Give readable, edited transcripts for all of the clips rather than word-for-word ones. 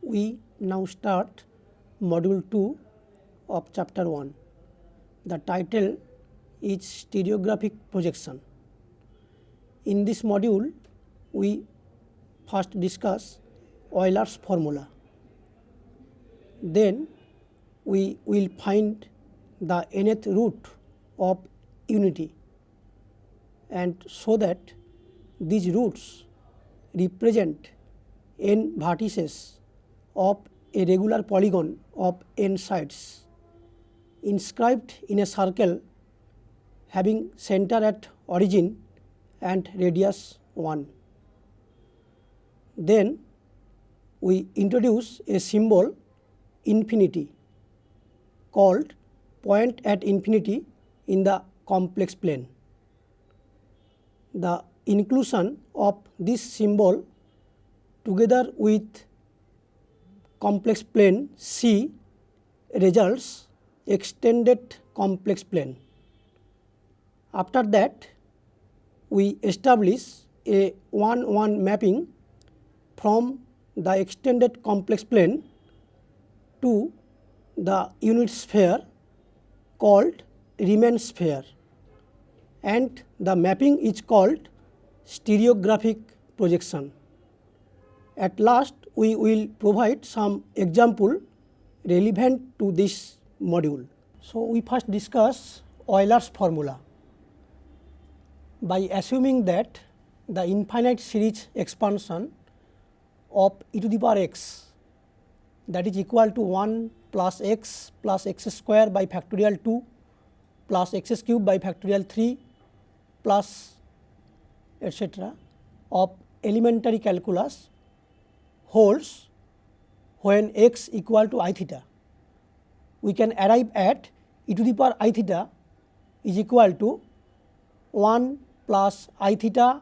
we now start module 2 of chapter 1. The title is stereographic projection. In this module, we first discuss Euler's formula. Then we will find the nth root of unity and show that these roots represent n vertices of a regular polygon of n sides inscribed in a circle having center at origin and radius 1. Then we introduce a symbol infinity called point at infinity in the complex plane. The inclusion of this symbol together with complex plane C results extended complex plane. After that, we establish a 1-1 mapping from the extended complex plane to the unit sphere called Riemann sphere, and the mapping is called stereographic projection. At last, we will provide some example relevant to this module. So, we first discuss Euler's formula. By assuming that the infinite series expansion of e to the power x, that is equal to 1 plus x square by factorial 2 plus x cube by factorial 3 plus etc. of elementary calculus holds when x equal to I theta, we can arrive at e to the power I theta is equal to 1 plus I theta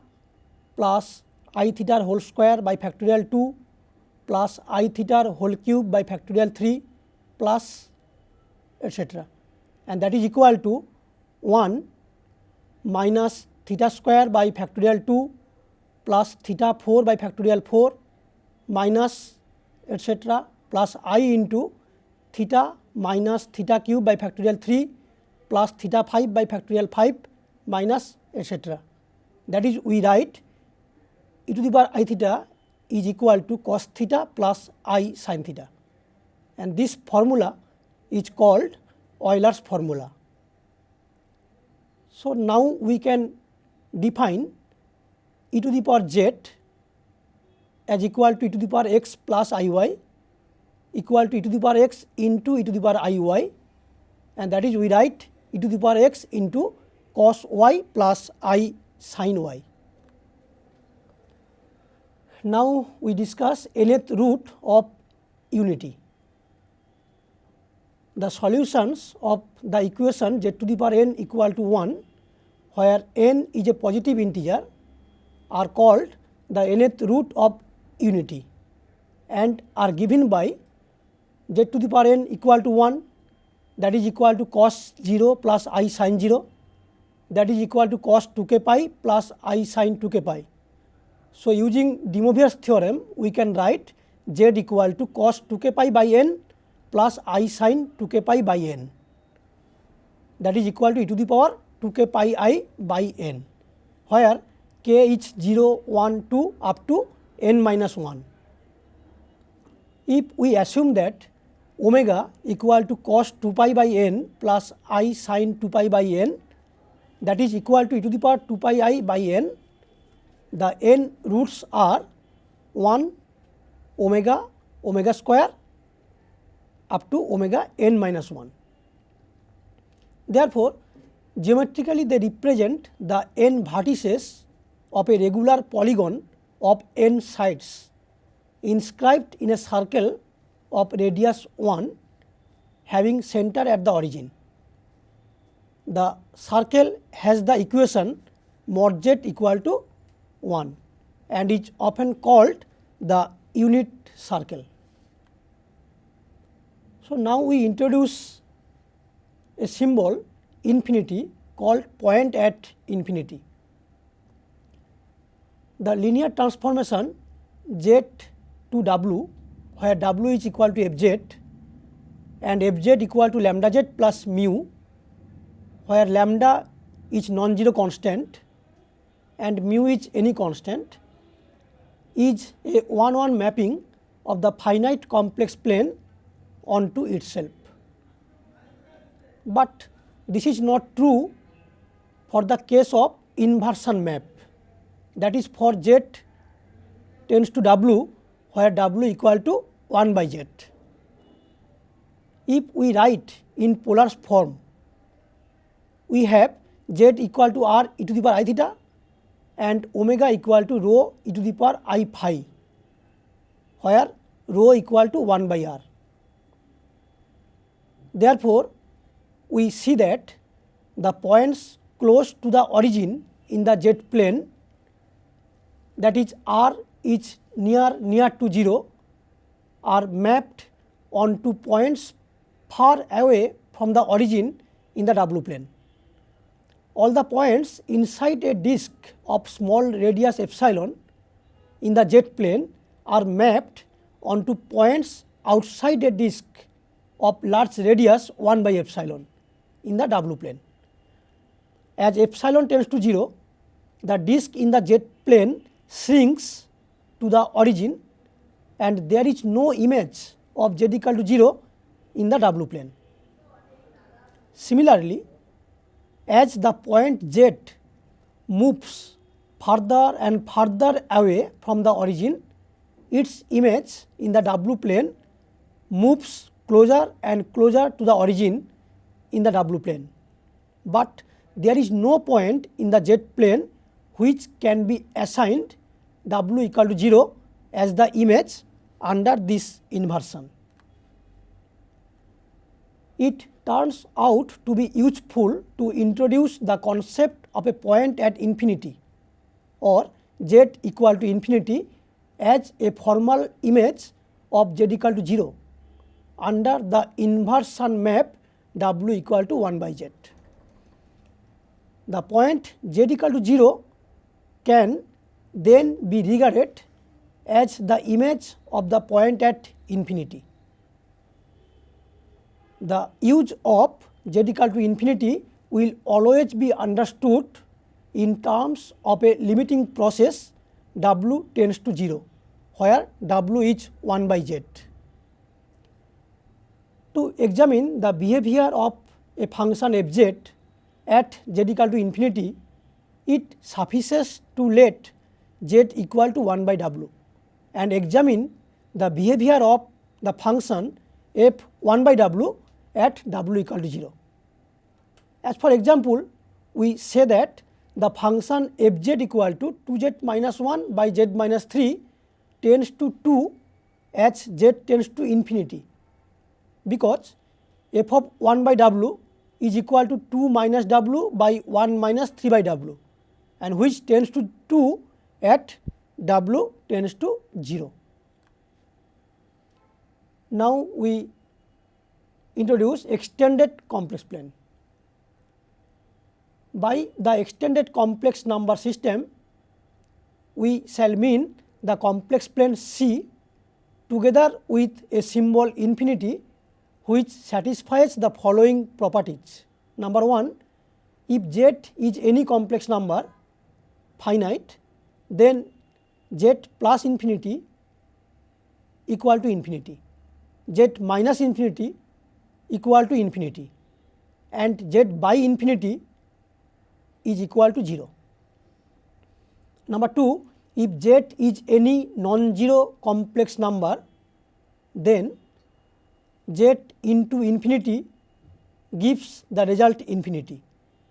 whole square by factorial 2 plus I theta whole cube by factorial 3 plus etc. and that is equal to 1 minus theta square by factorial 2 plus theta 4 by factorial 4 minus etc. plus I into theta minus theta cube by factorial 3 plus theta 5 by factorial 5 minus etc. That is, we write e to the power I theta is equal to cos theta plus I sin theta, and this formula is called Euler's formula. So, now we can define e to the power z as equal to e to the power x plus iy equal to e to the power x into e to the power iy, and that is, we write e to the power x into cos y plus I sin y. Now we discuss nth root of unity. The solutions of the equation z to the power n equal to 1, where n is a positive integer, are called the nth root of unity and are given by z to the power n equal to 1, that is equal to cos 0 plus I sin 0, that is equal to cos 2k pi plus I sin 2k pi. So, using De Moivre's theorem, we can write z equal to cos 2k pi by n plus I sin 2k pi by n, that is equal to e to the power 2k pi I by n, where k is 0, 1, 2 up to n minus 1. If we assume that omega equal to cos 2 pi by n plus I sin 2 pi by n, that is equal to e to the power 2 pi I by n, the n roots are 1 omega, omega square up to omega n minus 1. Therefore, geometrically they represent the n vertices of a regular polygon of n sides inscribed in a circle of radius 1 having center at the origin. The circle has the equation mod z equal to 1 and is often called the unit circle. So, now we introduce a symbol infinity called point at infinity. The linear transformation z to w where W is equal to Fz and Fz equal to lambda z plus mu, where lambda is non-zero constant and mu is any constant, is a 1-1 mapping of the finite complex plane onto itself. But this is not true for the case of inversion map, that is for z tends to W, where W equal to 1 by z. If we write in polar form, we have z equal to r e to the power I theta and omega equal to rho e to the power I phi, where rho equal to 1 by r. Therefore, we see that the points close to the origin in the z plane, that is r is near to 0, are mapped onto points far away from the origin in the W plane. All the points inside a disk of small radius epsilon in the z plane are mapped onto points outside a disk of large radius 1 by epsilon in the W plane. As epsilon tends to 0, the disk in the z plane shrinks to the origin and there is no image of z equal to 0 in the W plane. Similarly, as the point z moves further and further away from the origin, its image in the W plane moves closer and closer to the origin in the W plane. But there is no point in the z plane which can be assigned W equal to 0 as the image under this inversion. It turns out to be useful to introduce the concept of a point at infinity or z equal to infinity as a formal image of z equal to 0 under the inversion map W equal to 1 by z. The point z equal to 0 can then be regarded as the image of the point at infinity. The use of z equal to infinity will always be understood in terms of a limiting process W tends to 0, where W is 1 by z. To examine the behavior of a function fz at z equal to infinity, it suffices to let z equal to 1 by W and examine the behavior of the function f 1 by W at W equal to 0. As for example, we say that the function fz equal to 2z minus 1 by z minus 3 tends to 2 as z tends to infinity, because f of 1 by W is equal to 2 minus W by 1 minus 3 by W, and which tends to 2 at W tends to 0. Now we introduce extended complex plane. By the extended complex number system, we shall mean the complex plane C together with a symbol infinity which satisfies the following properties. Number 1, if z is any complex number finite, then z plus infinity equal to infinity, z minus infinity equal to infinity, and z by infinity is equal to 0. Number 2, if z is any non-zero complex number, then z into infinity gives the result infinity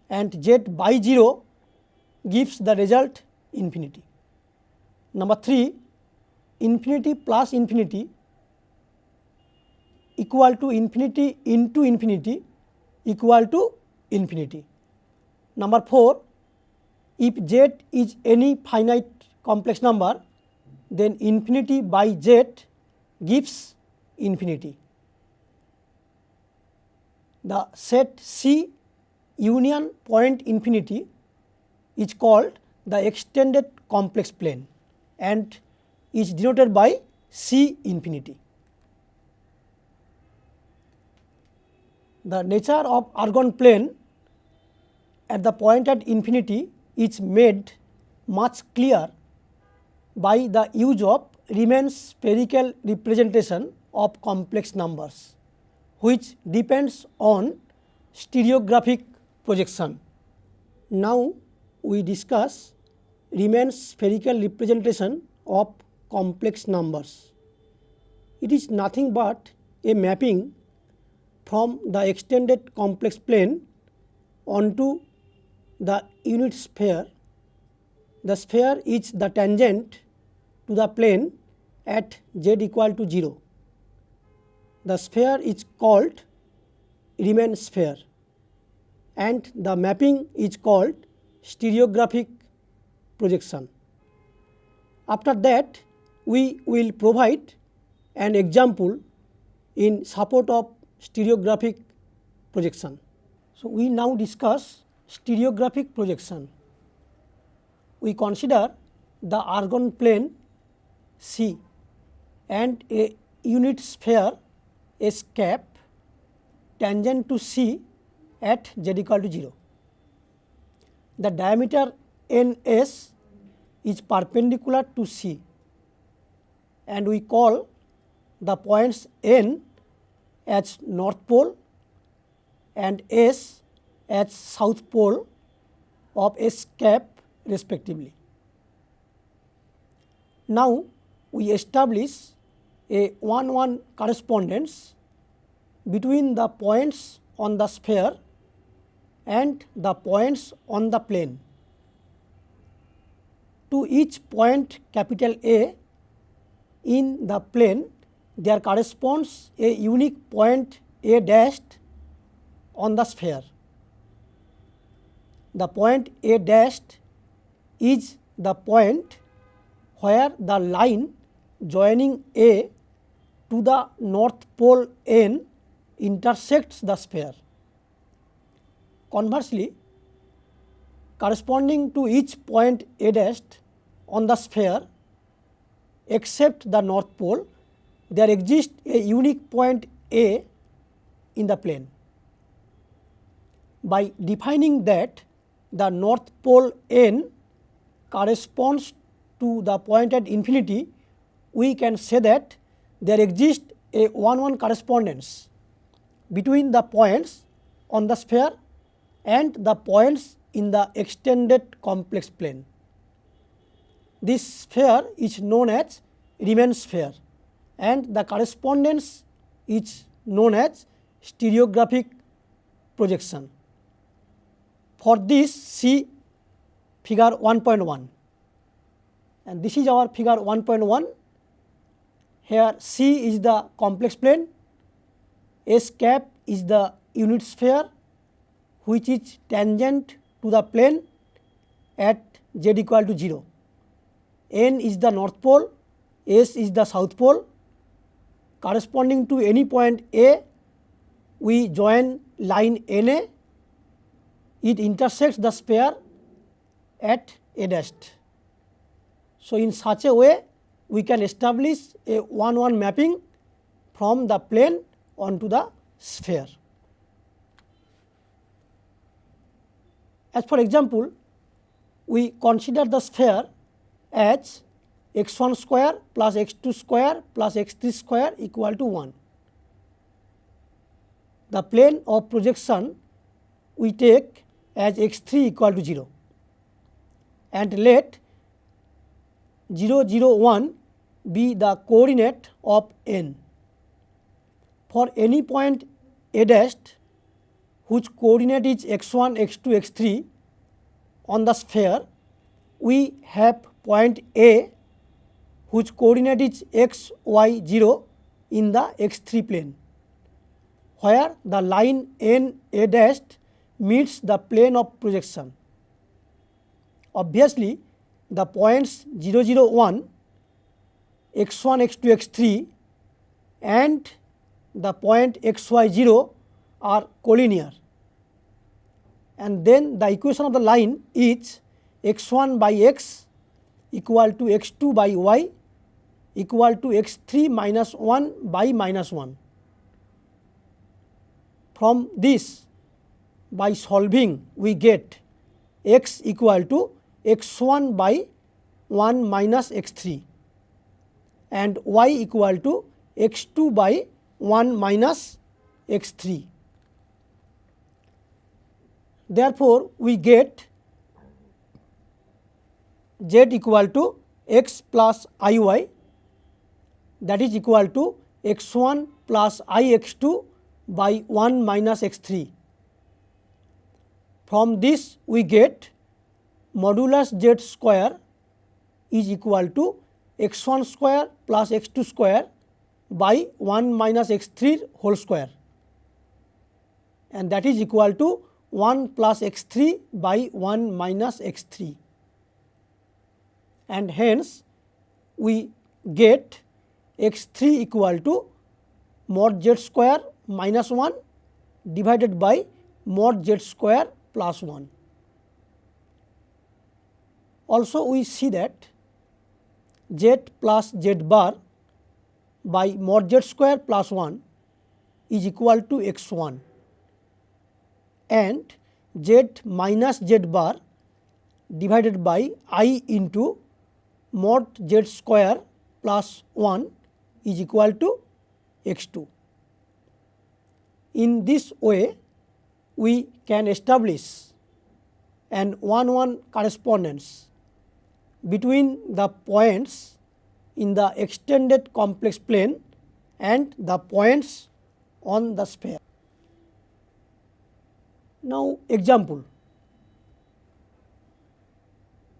and z by 0 gives the result infinity. Number 3, infinity plus infinity equal to infinity into infinity equal to infinity. Number 4, if z is any finite complex number, then infinity by z gives infinity. The set C union point infinity is called the extended complex plane and is denoted by C infinity. The nature of Argand plane at the point at infinity is made much clear by the use of Riemann spherical representation of complex numbers, which depends on stereographic projection. Now we discuss Riemann spherical representation of complex numbers. It is nothing but a mapping from the extended complex plane onto the unit sphere. The sphere is the tangent to the plane at z equal to 0. The sphere is called Riemann sphere and the mapping is called stereographic projection. After that, we will provide an example in support of stereographic projection. So, we now discuss stereographic projection. We consider the Argand plane C and a unit sphere S cap tangent to C at z equal to 0. The diameter Ns is perpendicular to C and we call the points N as north pole and S as south pole of S cap respectively. Now we establish a 1:1 correspondence between the points on the sphere and the points on the plane. To each point capital A in the plane, there corresponds a unique point A dashed on the sphere. The point A dashed is the point where the line joining A to the north pole N intersects the sphere. Conversely, corresponding to each point A dashed on the sphere except the north pole, there exists a unique point A in the plane. By defining that the north pole N corresponds to the point at infinity, we can say that there exists a 1:1 correspondence between the points on the sphere and the points in the extended complex plane. This sphere is known as Riemann sphere and the correspondence is known as stereographic projection. For this, see figure 1.1, and this is our figure 1.1. Here C is the complex plane, S cap is the unit sphere which is tangent to the plane at z equal to 0. N is the north pole, S is the south pole. Corresponding to any point A, we join line NA, it intersects the sphere at A dashed. So, in such a way we can establish a 1:1 mapping from the plane onto the sphere. As for example, we consider the sphere as x1 square plus x2 square plus x3 square equal to 1. The plane of projection we take as x3 equal to 0 and let 0, 0, 1 be the coordinate of n. For any point A dashed whose coordinate is x1, x2, x3 on the sphere, we have point A whose coordinate is x, y, 0 in the x3 plane, where the line N A dashed meets the plane of projection. Obviously, the points 0, 0, 1, x1, x2, x3 and the point x, y, 0 are collinear, and then the equation of the line is x1 by x equal to x2 by y equal to x3 minus 1 by minus 1. From this, by solving, we get x equal to x1 by 1 minus x3 and y equal to x2 by 1 minus x3. Therefore, we get z equal to x plus iy, that is equal to x1 plus ix2 by 1 minus x3. From this, we get modulus z square is equal to x1 square plus x2 square by 1 minus x3 whole square, and that is equal to 1 plus x3 by 1 minus x3, and hence we get x3 equal to mod z square minus 1 divided by mod z square plus 1. Also we see that z plus z bar by mod z square plus 1 is equal to x1, and z minus z bar divided by I into mod z square plus 1 is equal to x2. In this way, we can establish an 1:1 correspondence between the points in the extended complex plane and the points on the sphere. Now, example: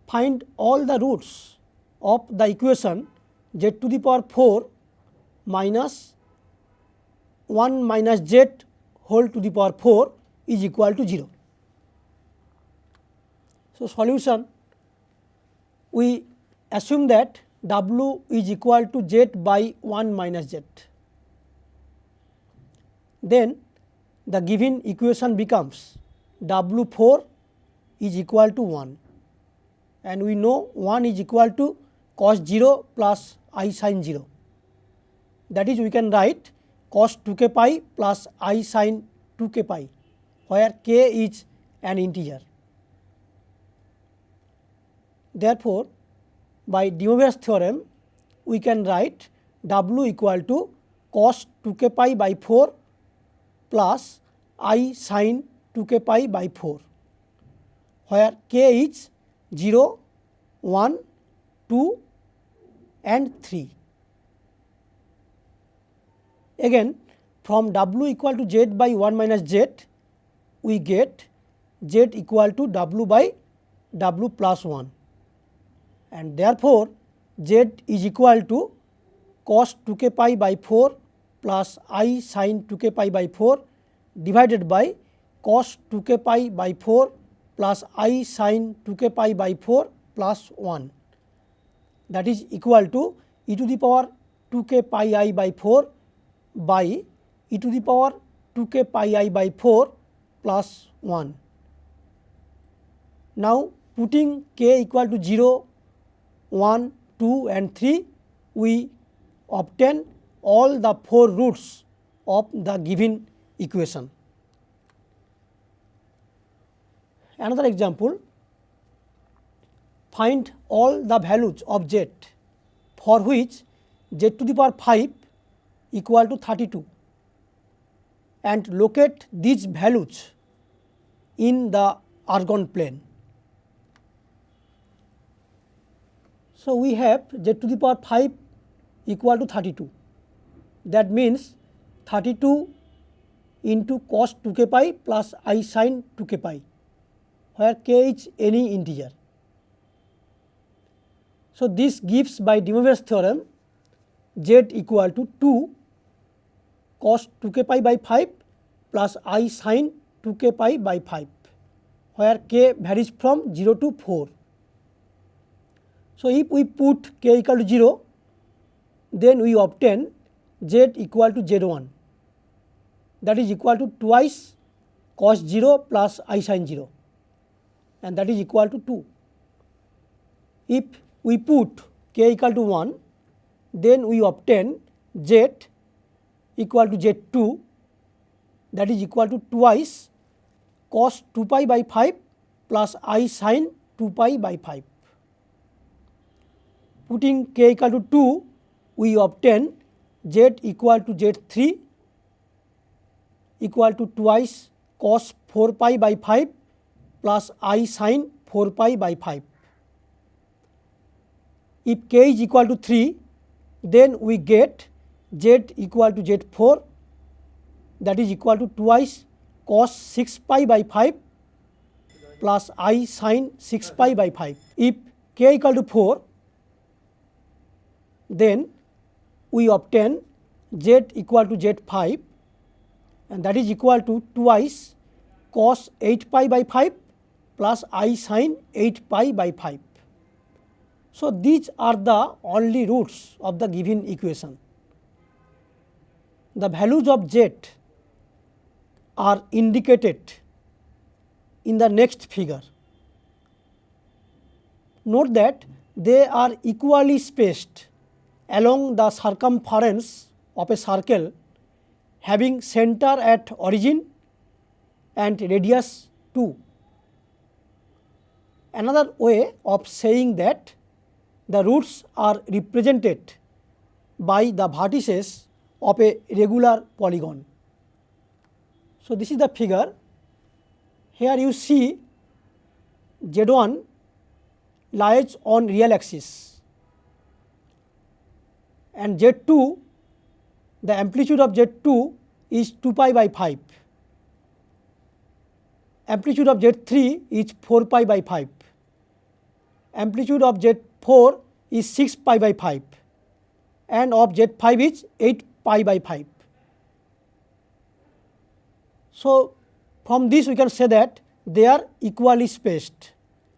find all the roots of the equation z to the power 4 minus 1 minus z whole to the power 4 is equal to 0. So, solution: we assume that w is equal to z by 1 minus z. Then the given equation becomes w4 is equal to 1, and we know 1 is equal to cos 0 plus I sin 0. That is, we can write cos 2k pi plus I sin 2k pi, where k is an integer. Therefore, by De Moivre's theorem, we can write w equal to cos 2k pi by 4 plus I sin 2k pi by 4, where k is 0, 1, 2 and 3. Again, from w equal to z by 1 minus z, we get z equal to w by w plus 1, and therefore, z is equal to cos 2k pi by 4 plus I sin 2k pi by 4 divided by cos 2k pi by 4 plus I sin 2k pi by 4 plus 1, that is equal to e to the power 2k pi I by 4 by e to the power 2k pi I by 4 plus 1. Now, putting k equal to 0, 1, 2 and 3, we obtain all the 4 roots of the given equation. Another example: find all the values of z for which z to the power 5 equal to 32 and locate these values in the Argand plane. So, we have z to the power 5 equal to 32, that means 32 into cos 2k pi plus I sin 2k pi, where k is any integer. So, this gives by De Moivre's theorem z equal to 2 cos 2k pi by 5 plus I sin 2k pi by 5, where k varies from 0 to 4. So, if we put k equal to 0, then we obtain z equal to z1, that is equal to twice cos 0 plus I sin 0, and that is equal to 2. If we put k equal to 1, then we obtain z equal to z2, that is equal to twice cos 2 pi by 5 plus I sin 2 pi by 5. Putting k equal to 2, we obtain z equal to z3 equal to twice cos 4 pi by 5 plus I sin 4 pi by 5. If k is equal to 3, then we get z equal to z4, that is equal to twice cos 6 pi by 5 plus I sin 6 pi by 5. If k equal to 4, then we obtain z equal to z5, and that is equal to twice cos 8 pi by 5 plus I sin 8 pi by 5. So, these are the only roots of the given equation. The values of z are indicated in the next figure. Note that they are equally spaced along the circumference of a circle having center at origin and radius 2. Another way of saying that the roots are represented by the vertices of a regular polygon. So, this is the figure. Here you see z1 lies on real axis and z2, the amplitude of z2 is 2 pi by 5, amplitude of z3 is 4 pi by 5, amplitude of z4 is 6 pi by 5, and of z5 is 8 pi by 5. So, from this we can say that they are equally spaced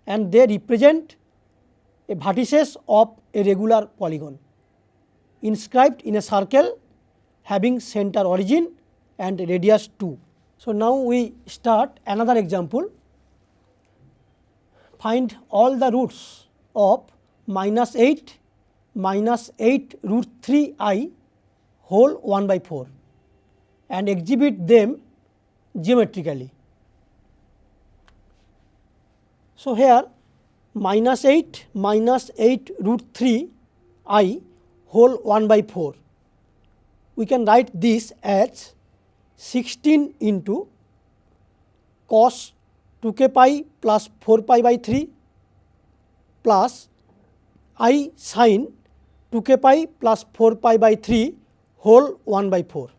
and they represent a vertices of a regular polygon inscribed in a circle having center origin and radius 2. So, now we start another example. Find all the roots of minus 8 root 3 I whole 1 by 4 and exhibit them geometrically. So, here minus 8 root 3 I whole 1 by 4, we can write this as 16 into cos 2k pi plus 4 pi by 3 plus I sin 2k pi plus 4 pi by 3 whole 1 by 4.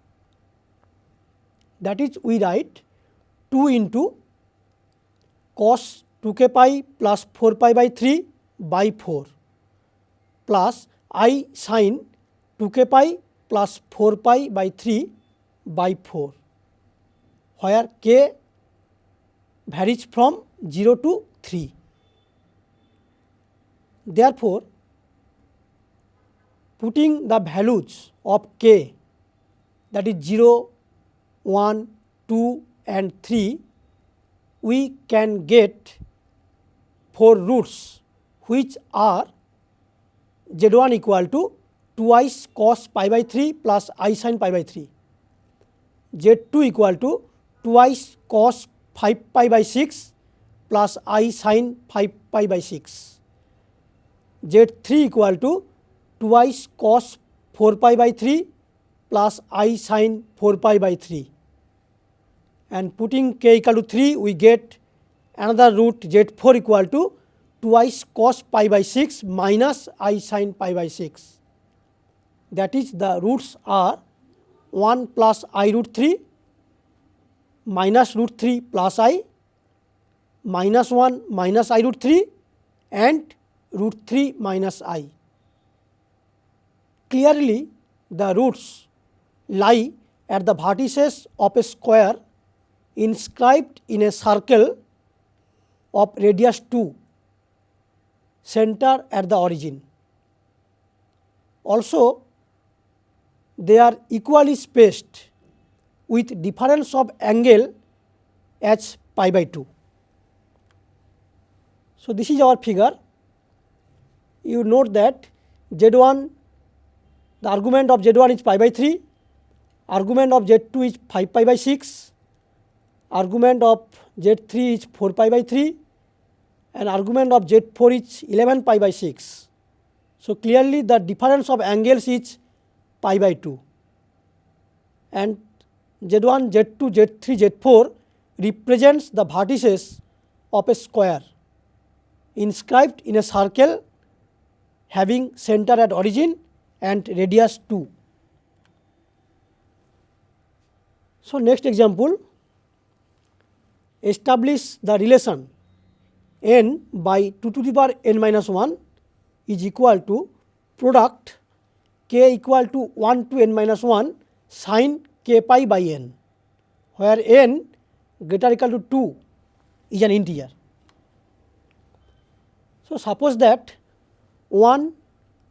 That is, we write 2 into cos 2k pi plus 4 pi by 3 by 4 plus I sin 2k pi plus 4 pi by 3 by 4, where k varies from 0 to 3. Therefore, putting the values of k, that is 0, 1, 2 and 3, we can get 4 roots which are z1 equal to twice cos pi by 3 plus I sin pi by 3, z2 equal to twice cos 5 pi by 6 plus I sin 5 pi by 6, z3 equal to twice cos 4 pi by 3 plus I sin 4 pi by 3, and putting k equal to 3, we get another root z4 equal to twice cos pi by 6 minus I sin pi by 6. That is, the roots are 1 plus I root 3 minus root 3 plus I minus 1 minus I root 3 and root 3 minus I. Clearly, the roots lie at the vertices of a square inscribed in a circle of radius 2, center at the origin. Also, they are equally spaced with difference of angle as pi by 2. So, this is our figure. You note that z1, the argument of z1 is pi by 3, argument of Z2 is 5 pi by 6, argument of Z3 is 4 pi by 3, and argument of Z4 is 11 pi by 6. So, clearly the difference of angles is pi by 2, and Z1, Z2, Z3, Z4 represents the vertices of a square inscribed in a circle having center at origin and radius 2. So, next example, establish the relation n by 2 to the power n minus 1 is equal to product k equal to 1 to n minus 1 sin k pi by n, where n greater or equal to 2 is an integer. So, suppose that 1,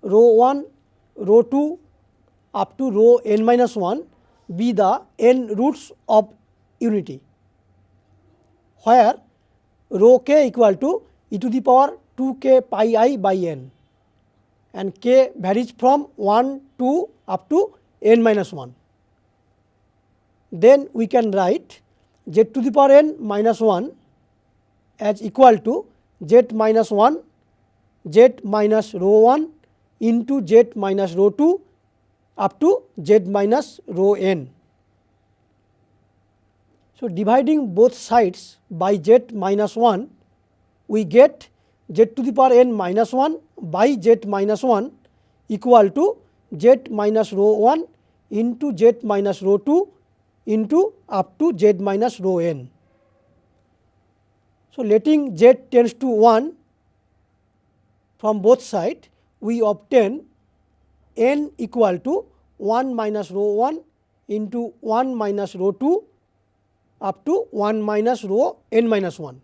row 2 up to row n minus 1 be the n roots of unity, where row k equal to e to the power 2k pi I by n, and k varies from 1 to up to n minus 1. Then we can write z to the power n minus 1 as equal to z minus 1 z minus row 1 into z minus row 2 up to z minus row n. So, dividing both sides by z minus 1, we get z to the power n minus 1 by z minus 1 equal to z minus row 1 into z minus row 2 into up to z minus row n. So, letting z tends to 1 from both sides, we obtain n equal to 1 minus row 1 into 1 minus row 2 up to 1 minus row n minus 1.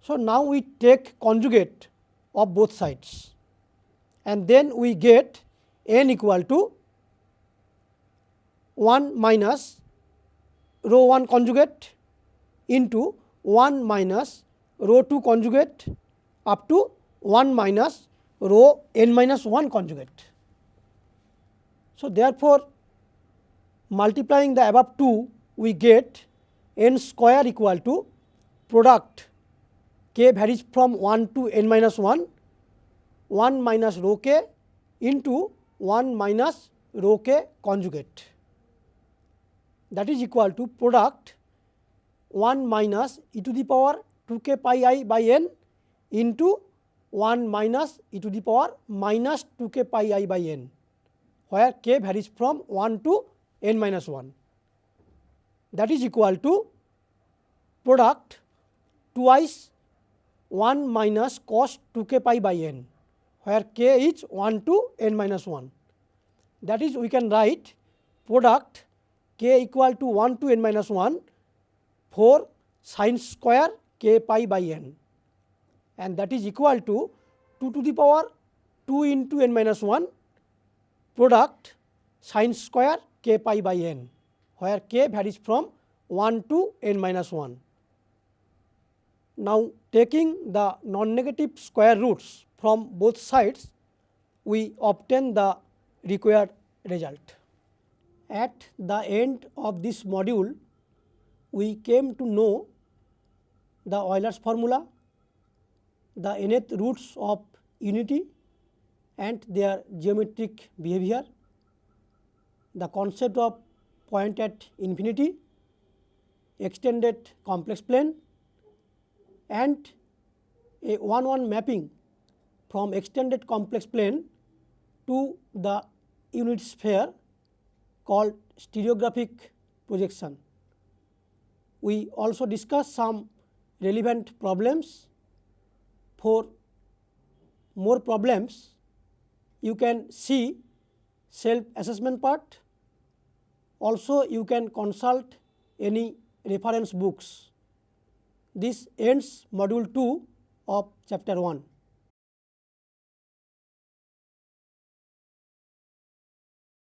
So, now we take conjugate of both sides, and then we get n equal to 1 minus row 1 conjugate into 1 minus row 2 conjugate up to 1 minus row n minus 1 conjugate. So, therefore, multiplying the above 2, we get n square equal to product k varies from 1 to n minus 1, 1 minus row k into 1 minus row k conjugate, that is equal to product 1 minus e to the power 2k pi I by n into 1 minus e to the power minus 2k pi I by n, where k varies from 1 to n minus 1, that is equal to product twice 1 minus cos 2k pi by n, where k is 1 to n minus 1, that is we can write product k equal to 1 to n minus 1 for sin square k pi by n, and that is equal to 2 to the power 2 into n minus 1 product sin square k pi by n, where k varies from 1 to n minus 1. Now, taking the non-negative square roots from both sides, we obtain the required result. At the end of this module, we came to know the Euler's formula, the nth roots of unity and their geometric behavior, the concept of point at infinity, extended complex plane, and a 1:1 mapping from extended complex plane to the unit sphere called stereographic projection. We also discussed some relevant problems. For more problems, you can see self-assessment part. Also, you can consult any reference books. This ends module 2 of chapter 1.